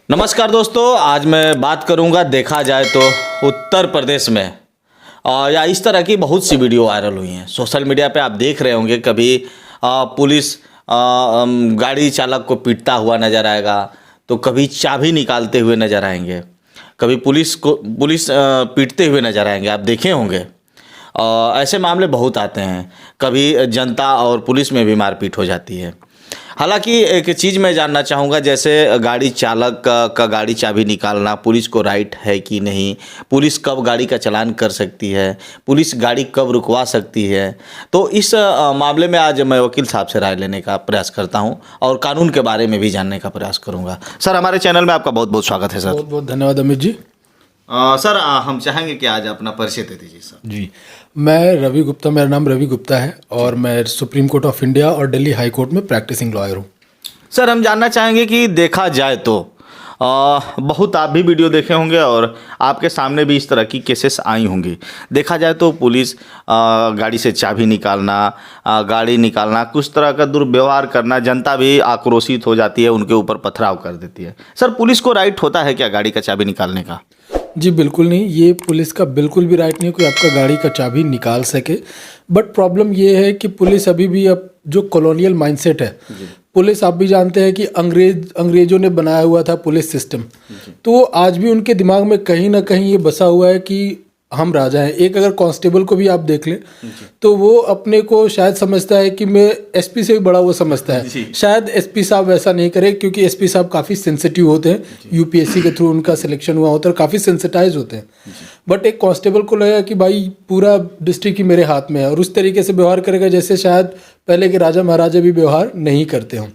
नमस्कार दोस्तों, आज मैं बात करूंगा देखा जाए तो उत्तर प्रदेश में या इस तरह की बहुत सी वीडियो वायरल हुई हैं सोशल मीडिया पे। आप देख रहे होंगे कभी पुलिस गाड़ी चालक को पीटता हुआ नजर आएगा, तो कभी चाबी निकालते हुए नजर आएंगे, कभी पुलिस पीटते हुए नजर आएंगे। आप देखे होंगे ऐसे मामले बहुत आते हैं। कभी जनता और पुलिस में भी मारपीट हो जाती है। हालांकि एक चीज़ मैं जानना चाहूँगा, जैसे गाड़ी चालक का गाड़ी चाबी निकालना पुलिस को राइट है कि नहीं, पुलिस कब गाड़ी का चालान कर सकती है, पुलिस गाड़ी कब रुकवा सकती है। तो इस मामले में आज मैं वकील साहब से राय लेने का प्रयास करता हूं और कानून के बारे में भी जानने का प्रयास करूंगा। सर, हमारे चैनल में आपका बहुत बहुत स्वागत है। सर, बहुत बहुत धन्यवाद अमित जी। सर, हम चाहेंगे कि आज अपना परिचय दे दीजिए। सर जी, मैं रवि गुप्ता, मेरा नाम रवि गुप्ता है और मैं सुप्रीम कोर्ट ऑफ इंडिया और दिल्ली हाई कोर्ट में प्रैक्टिसिंग लॉयर हूँ। सर, हम जानना चाहेंगे कि देखा जाए तो बहुत आप भी वीडियो देखे होंगे और आपके सामने भी इस तरह की केसेस आई होंगी। देखा जाए तो पुलिस गाड़ी से चाबी निकालना, गाड़ी निकालना, कुछ तरह का दुर्व्यवहार करना, जनता भी आक्रोशित हो जाती है, उनके ऊपर पथराव कर देती है। सर, पुलिस को राइट होता है क्या गाड़ी का चाबी निकालने का? जी बिल्कुल नहीं, ये पुलिस का बिल्कुल भी राइट नहीं है कि आपका गाड़ी का चाबी निकाल सके। बट प्रॉब्लम ये है कि पुलिस अभी भी अब जो कॉलोनियल माइंडसेट है, पुलिस आप भी जानते हैं कि अंग्रेजों ने बनाया हुआ था पुलिस सिस्टम, तो आज भी उनके दिमाग में कहीं ना कहीं ये बसा हुआ है कि हम राजा हैं। एक अगर कांस्टेबल को भी आप देख लें तो वो अपने को शायद समझता है कि मैं एसपी से भी बड़ा वो समझता है। शायद एसपी साहब वैसा नहीं करे, क्योंकि एसपी साहब काफ़ी सेंसिटिव होते हैं, यूपीएससी के थ्रू उनका सिलेक्शन हुआ होता है, काफ़ी सेंसिटाइज होते हैं। बट एक कांस्टेबल को लगेगा कि भाई पूरा डिस्ट्रिक्ट ही मेरे हाथ में है, और उस तरीके से व्यवहार करेगा जैसे शायद पहले के राजा महाराजा भी व्यवहार नहीं करते हों।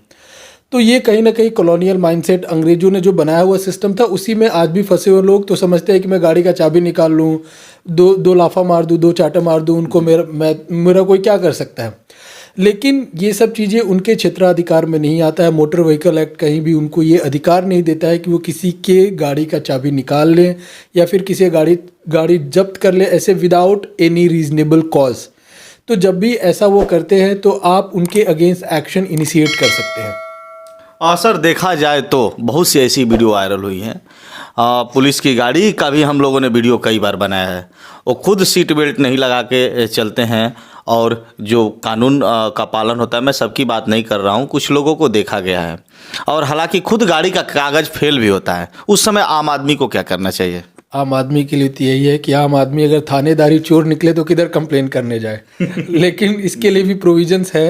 तो ये कहीं ना कहीं कॉलोनियल माइंडसेट, अंग्रेजों ने जो बनाया हुआ सिस्टम था, उसी में आज भी फंसे हुए लोग तो समझते हैं कि मैं गाड़ी का चाबी निकाल लूँ, दो लाफा मार दूँ, दो चाटा मार दूँ, उनको मेरा कोई क्या कर सकता है। लेकिन ये सब चीज़ें उनके क्षेत्राधिकार में नहीं आता है। मोटर व्हीकल एक्ट कहीं भी उनको ये अधिकार नहीं देता है कि वो किसी के गाड़ी का चाबी निकाल लें या फिर किसी गाड़ी जब्त कर ले ऐसे विदाउट एनी रीजनेबल कॉज। तो जब भी ऐसा वो करते हैं तो आप उनके अगेंस्ट एक्शन इनिशिएट कर सकते हैं। सर, देखा जाए तो बहुत सी ऐसी वीडियो वायरल हुई हैं। पुलिस की गाड़ी का भी हम लोगों ने वीडियो कई बार बनाया है। वो खुद सीट बेल्ट नहीं लगा के चलते हैं और जो कानून का पालन होता है, मैं सबकी बात नहीं कर रहा हूँ, कुछ लोगों को देखा गया है। और हालांकि खुद गाड़ी का कागज़ फेल भी होता है। उस समय आम आदमी को क्या करना चाहिए? आम आदमी के लिए तो यही है कि आम आदमी अगर थानेदारी चोर निकले तो किधर कंप्लेन करने जाए। लेकिन इसके लिए भी प्रोविजंस है।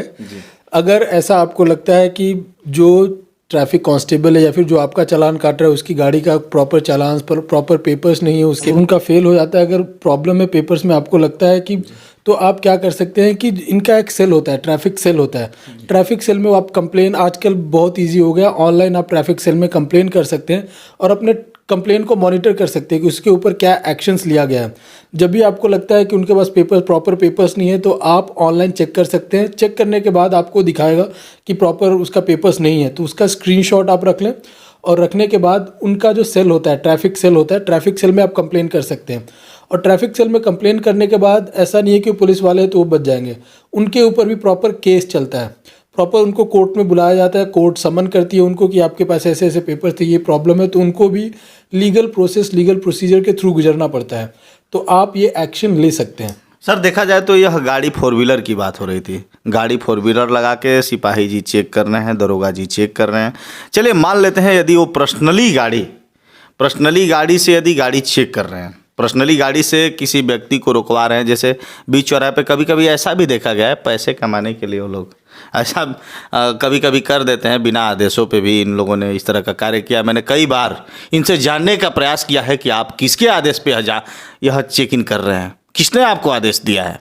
अगर ऐसा आपको लगता है कि जो ट्रैफिक कांस्टेबल है या फिर जो आपका चालान काट रहा है उसकी गाड़ी का प्रॉपर चालान पर प्रॉपर पेपर्स नहीं है, उसके उनका फेल हो जाता है, अगर प्रॉब्लम है पेपर्स में आपको लगता है कि, तो आप क्या कर सकते हैं कि इनका एक सेल होता है, ट्रैफिक सेल होता है। ट्रैफिक सेल में आप कंप्लेन, आजकल बहुत ईजी हो गया, ऑनलाइन आप ट्रैफिक सेल में कंप्लेन कर सकते हैं और अपने कंप्लेन को मॉनिटर कर सकते हैं कि उसके ऊपर क्या एक्शंस लिया गया है। जब भी आपको लगता है कि उनके पास प्रॉपर पेपर्स नहीं है तो आप ऑनलाइन चेक कर सकते हैं। चेक करने के बाद आपको दिखाएगा कि प्रॉपर उसका पेपर्स नहीं है, तो उसका स्क्रीनशॉट आप रख लें और रखने के बाद उनका जो सेल होता है, ट्रैफिक सेल होता है, ट्रैफिक सेल में आप कंप्लेन कर सकते हैं। और ट्रैफिक सेल में कंप्लेन करने के बाद ऐसा नहीं है कि पुलिस वाले तो वो बच जाएंगे, उनके ऊपर भी प्रॉपर केस चलता है। प्रॉपर उनको कोर्ट में बुलाया जाता है, कोर्ट समन करती है उनको कि आपके पास ऐसे ऐसे पेपर थे, ये प्रॉब्लम है, तो उनको भी लीगल प्रोसीजर के थ्रू गुजरना पड़ता है। तो आप ये एक्शन ले सकते हैं। सर, देखा जाए तो यह गाड़ी 4 व्हीलर की बात हो रही थी। गाड़ी 4 व्हीलर लगा के सिपाही जी चेक कर रहे हैं, दरोगा जी चेक कर रहे हैं। चलिए मान लेते हैं यदि वो पर्सनली गाड़ी से यदि गाड़ी चेक कर रहे हैं, पर्सनली गाड़ी से किसी व्यक्ति को रुकवा रहे हैं, जैसे बीच चौराहे पे कभी कभी ऐसा भी देखा गया है, पैसे कमाने के लिए वो लोग ऐसा कभी कभी कर देते हैं, बिना आदेशों पे भी इन लोगों ने इस तरह का कार्य किया। मैंने कई बार इनसे जानने का प्रयास किया है कि आप किसके आदेश पे यह चेक इन कर रहे हैं, किसने आपको आदेश दिया है।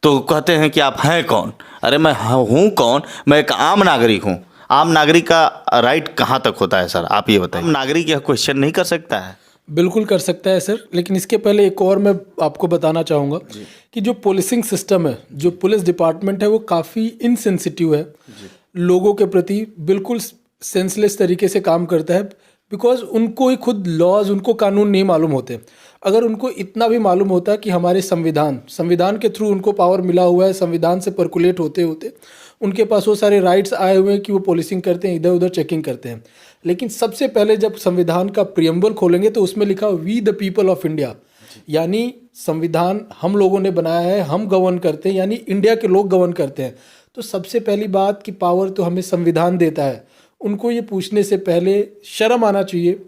तो कहते हैं कि आप हैं कौन? अरे मैं हूँ कौन? मैं एक आम नागरिक हूँ। आम नागरिक का राइट कहाँ तक होता है सर, आप ये बताइए। आम नागरिक यह क्वेश्चन नहीं कर सकता है? बिल्कुल कर सकता है सर, लेकिन इसके पहले एक और मैं आपको बताना चाहूँगा कि जो पुलिसिंग सिस्टम है, जो पुलिस डिपार्टमेंट है, वो काफ़ी इनसेंसिटिव है लोगों के प्रति, बिल्कुल सेंसलेस तरीके से काम करता है। बिकॉज उनको ही खुद लॉज, उनको कानून नहीं मालूम होते। अगर उनको इतना भी मालूम होता कि हमारे संविधान के थ्रू उनको पावर मिला हुआ है, संविधान से पर्कुलेट होते होते उनके पास वो सारे राइट्स आए हुए हैं कि वो पुलिसिंग करते हैं, इधर उधर चेकिंग करते हैं। लेकिन सबसे पहले जब संविधान का प्रियम्बल खोलेंगे तो उसमें लिखा we the people of India, यानी संविधान हम लोगों ने बनाया है, हम गवर्न करते हैं, यानी इंडिया के लोग गवर्न करते हैं। तो सबसे पहली बात कि पावर तो हमें संविधान देता है। उनको ये पूछने से पहले शर्म आना चाहिए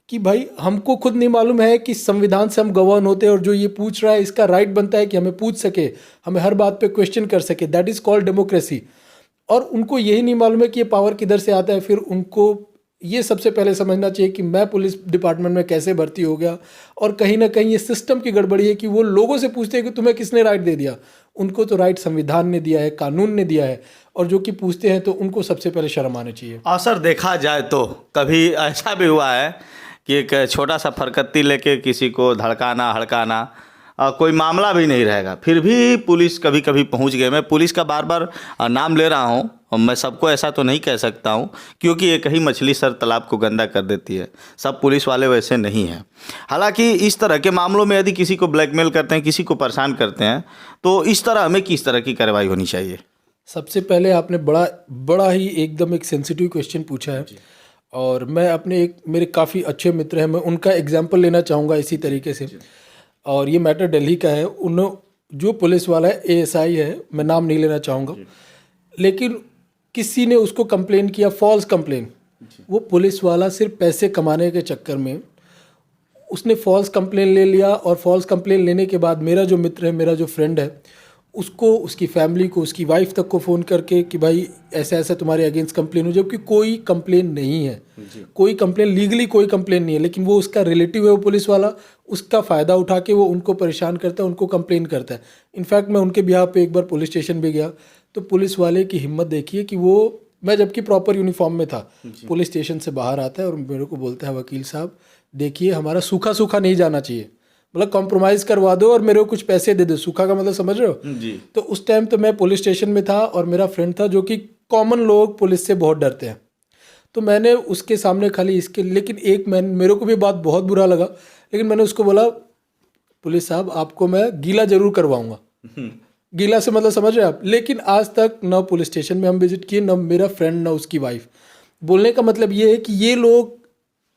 कि भाई हमको खुद नहीं मालूम है कि संविधान से हम गवर्न होते हैं, और जो ये पूछ रहा है इसका राइट बनता है कि हमें पूछ सके, हमें हर बात पे क्वेश्चन कर सके। That is called democracy. और उनको यही नहीं मालूम है कि ये पावर किधर से आता है। फिर उनको ये सबसे पहले समझना चाहिए कि मैं पुलिस डिपार्टमेंट में कैसे भर्ती हो गया, और कहीं ना कहीं ये सिस्टम की गड़बड़ी है कि वो लोगों से पूछते हैं कि तुम्हें किसने राइट दे दिया। उनको तो राइट संविधान ने दिया है, कानून ने दिया है, और जो कि पूछते हैं तो उनको सबसे पहले शर्म आनी चाहिए। और सर देखा जाए तो कभी ऐसा भी हुआ है कि एक छोटा सा फरकत्ती लेके किसी को धड़काना हड़काना, कोई मामला भी नहीं रहेगा, फिर भी पुलिस कभी कभी पहुंच गए। मैं पुलिस का बार बार नाम ले रहा हूं, और मैं सबको ऐसा तो नहीं कह सकता हूं, क्योंकि एक ही मछली सर तालाब को गंदा कर देती है। सब पुलिस वाले वैसे नहीं हैं। हालांकि इस तरह के मामलों में यदि किसी को ब्लैकमेल करते हैं, किसी को परेशान करते हैं, तो इस तरह हमें किस तरह की कार्रवाई होनी चाहिए? सबसे पहले आपने बड़ा ही एकदम एक सेंसिटिव क्वेश्चन पूछा है, और मैं अपने मेरे काफ़ी अच्छे मित्र हैं, मैं उनका एग्जाम्पल लेना चाहूँगा इसी तरीके से। और ये मैटर दिल्ली का है। जो पुलिस वाला है ASI है, मैं नाम नहीं लेना चाहूँगा, लेकिन किसी ने उसको कंप्लेन किया, फॉल्स कंप्लेन। वो पुलिस वाला सिर्फ पैसे कमाने के चक्कर में उसने फॉल्स कंप्लेन ले लिया, और फॉल्स कंप्लेन लेने के बाद मेरा जो मित्र है, मेरा जो फ्रेंड है, उसको, उसकी फैमिली को, उसकी वाइफ तक को फ़ोन करके कि भाई ऐसा ऐसा तुम्हारे अगेंस्ट कंप्लेन हो, जबकि कोई कंप्लेन नहीं है, कोई कंप्लेन लीगली कोई कंप्लेन नहीं है, लेकिन वो उसका रिलेटिव है, वो पुलिस वाला, उसका फ़ायदा उठा के वो उनको परेशान करता है, उनको कंप्लेन करता है। इनफैक्ट मैं उनके बिहाफ पे एक बार पुलिस स्टेशन भी गया, तो पुलिस वाले की हिम्मत देखिए कि वो, मैं जबकि प्रॉपर यूनिफॉर्म में था, पुलिस स्टेशन से बाहर आता है और मेरे को बोलता है, वकील साहब देखिए हमारा सूखा सूखा नहीं जाना चाहिए, मतलब कॉम्प्रोमाइज़ करवा दो और मेरे को कुछ पैसे दे दो। सूखा का मतलब समझ रहे हो जी। तो उस टाइम तो मैं पुलिस स्टेशन में था, और मेरा फ्रेंड था, जो कि कॉमन लोग पुलिस से बहुत डरते हैं, तो मैंने उसके सामने खाली इसके, लेकिन मेरे को भी बात बहुत बुरा लगा, लेकिन मैंने उसको बोला, पुलिस साहब आपको मैं गीला जरूर करवाऊंगा। गीला से मतलब समझ रहे हैं आप। लेकिन आज तक ना पुलिस स्टेशन में हम विजिट किए, ना मेरा फ्रेंड, ना उसकी वाइफ। बोलने का मतलब ये है कि ये लोग,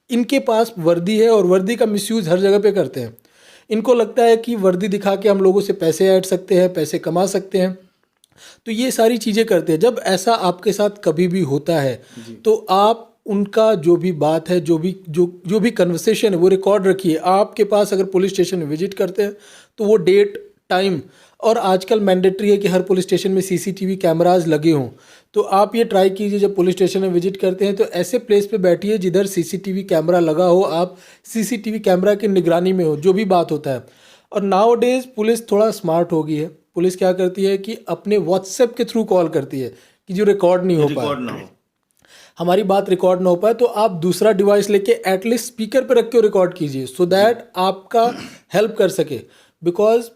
इनके पास वर्दी है, और वर्दी का मिसयूज़ हर जगह पे करते हैं। इनको लगता है कि वर्दी दिखा के हम लोगों से पैसे ऐड सकते हैं, पैसे कमा सकते हैं, तो ये सारी चीज़ें करते हैं। जब ऐसा आपके साथ कभी भी होता है तो आप उनका जो भी बात है, जो भी कन्वर्सेशन है, वो रिकॉर्ड रखिए। आपके पास अगर पुलिस स्टेशन में विजिट करते हैं तो वो डेट, टाइम, और आजकल मैंडेटरी है कि हर पुलिस स्टेशन में CCTV कैमराज लगे हों, तो आप ये ट्राई कीजिए जब पुलिस स्टेशन में विजिट करते हैं तो ऐसे प्लेस पे बैठिए जिधर CCTV कैमरा लगा हो, आप CCTV कैमरा की निगरानी में हो, जो भी बात होता है। और नाउ डेज पुलिस थोड़ा स्मार्ट हो गई है। पुलिस क्या करती है कि अपने WhatsApp के थ्रू कॉल करती है कि जो रिकॉर्ड नहीं हो पाए, हमारी बात रिकॉर्ड ना हो पाए, तो आप दूसरा डिवाइस लेके एटलीस्ट स्पीकर पे रख के रिकॉर्ड कीजिए, सो दैट आपका हेल्प कर सके। बिकॉज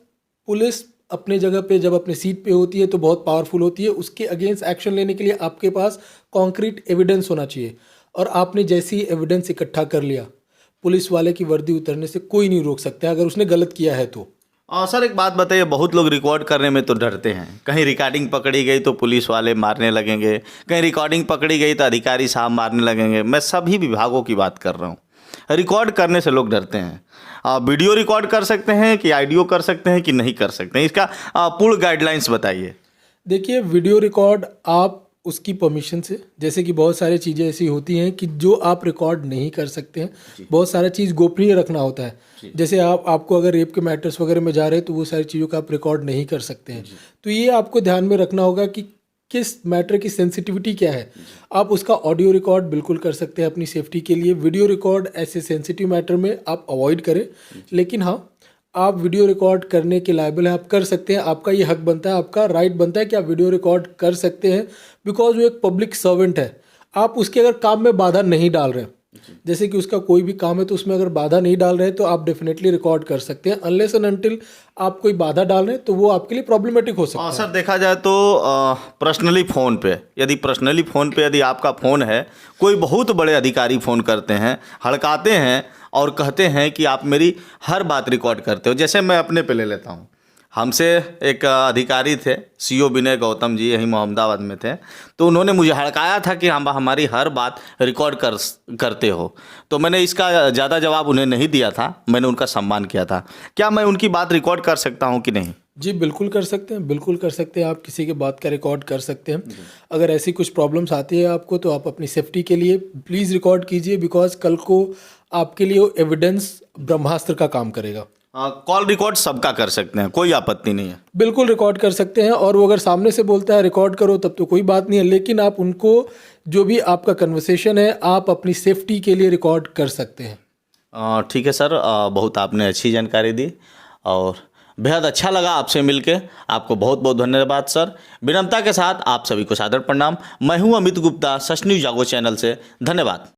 पुलिस अपने जगह पे जब अपने सीट पे होती है तो बहुत पावरफुल होती है, उसके अगेंस्ट एक्शन लेने के लिए आपके पास कॉन्क्रीट एविडेंस होना चाहिए। और आपने जैसे ही एविडेंस इकट्ठा कर लिया, पुलिस वाले की वर्दी उतरने से कोई नहीं रोक सकता अगर उसने गलत किया है तो। और सर एक बात बताइए, बहुत लोग रिकॉर्ड करने में तो डरते हैं, कहीं रिकॉर्डिंग पकड़ी गई तो पुलिस वाले मारने लगेंगे, कहीं रिकॉर्डिंग पकड़ी गई तो अधिकारी साहब मारने लगेंगे। मैं सभी विभागों की बात कर रहा हूँ। रिकॉर्ड करने से लोग डरते हैं। वीडियो रिकॉर्ड कर सकते हैं कि ऑडियो कर सकते हैं कि नहीं कर सकते हैं, इसका पूर्ण गाइडलाइंस बताइए। देखिए, वीडियो रिकॉर्ड आप उसकी परमिशन से, जैसे कि बहुत सारी चीज़ें ऐसी होती हैं कि जो आप रिकॉर्ड नहीं कर सकते हैं, बहुत सारा चीज़ गोपनीय रखना होता है। जैसे आपको अगर रेप के मैटर्स वगैरह में जा रहे हैं तो वो सारी चीज़ों का आप रिकॉर्ड नहीं कर सकते हैं। तो ये आपको ध्यान में रखना होगा कि किस मैटर की सेंसिटिविटी क्या है। आप उसका ऑडियो रिकॉर्ड बिल्कुल कर सकते हैं अपनी सेफ्टी के लिए। वीडियो रिकॉर्ड ऐसे सेंसिटिव मैटर में आप अवॉइड करें, लेकिन हाँ, आप वीडियो रिकॉर्ड करने के लायबल हैं, आप कर सकते हैं, आपका ये हक बनता है, आपका राइट बनता है कि आप वीडियो रिकॉर्ड कर सकते हैं। बिकॉज वो एक पब्लिक सर्वेंट है, आप उसके अगर काम में बाधा नहीं डाल रहे हैं। जैसे कि उसका कोई भी काम है तो उसमें अगर बाधा नहीं डाल रहे तो आप डेफिनेटली रिकॉर्ड कर सकते हैं। अनलेस एंड अनटिल आप कोई बाधा डाल रहे हैं तो वो आपके लिए प्रॉब्लमेटिक हो सकता है। सर देखा जाए तो पर्सनली फ़ोन पे यदि आपका फ़ोन है, कोई बहुत बड़े अधिकारी फ़ोन करते हैं, हड़काते हैं और कहते हैं कि आप मेरी हर बात रिकॉर्ड करते हो। जैसे मैं अपने पे ले लेता हूँ, हमसे एक अधिकारी थे, सीओ विनय गौतम जी, यहीं मोहम्मदाबाद में थे, तो उन्होंने मुझे हड़काया था कि हम हमारी हर बात रिकॉर्ड करते हो। तो मैंने इसका ज़्यादा जवाब उन्हें नहीं दिया था, मैंने उनका सम्मान किया था। क्या मैं उनकी बात रिकॉर्ड कर सकता हूँ कि नहीं? जी बिल्कुल कर सकते हैं, बिल्कुल कर सकते हैं। आप किसी की बात का रिकॉर्ड कर सकते हैं। अगर ऐसी कुछ प्रॉब्लम्स आती है आपको तो आप अपनी सेफ्टी के लिए प्लीज़ रिकॉर्ड कीजिए, बिकॉज कल को आपके लिए एविडेंस ब्रह्मास्त्र का काम करेगा। कॉल रिकॉर्ड सबका कर सकते हैं, कोई आपत्ति नहीं है। बिल्कुल रिकॉर्ड कर सकते हैं, और वो अगर सामने से बोलता है रिकॉर्ड करो तब तो कोई बात नहीं है, लेकिन आप उनको जो भी आपका कन्वर्सेशन है आप अपनी सेफ्टी के लिए रिकॉर्ड कर सकते हैं। ठीक है सर, बहुत आपने अच्छी जानकारी दी और बेहद अच्छा लगा आपसे मिलके। आपको बहुत बहुत धन्यवाद सर। विनम्रता के साथ आप सभी को सादर प्रणाम। मैं हूं अमित गुप्ता, सच न्यूज़ जागो चैनल से। धन्यवाद।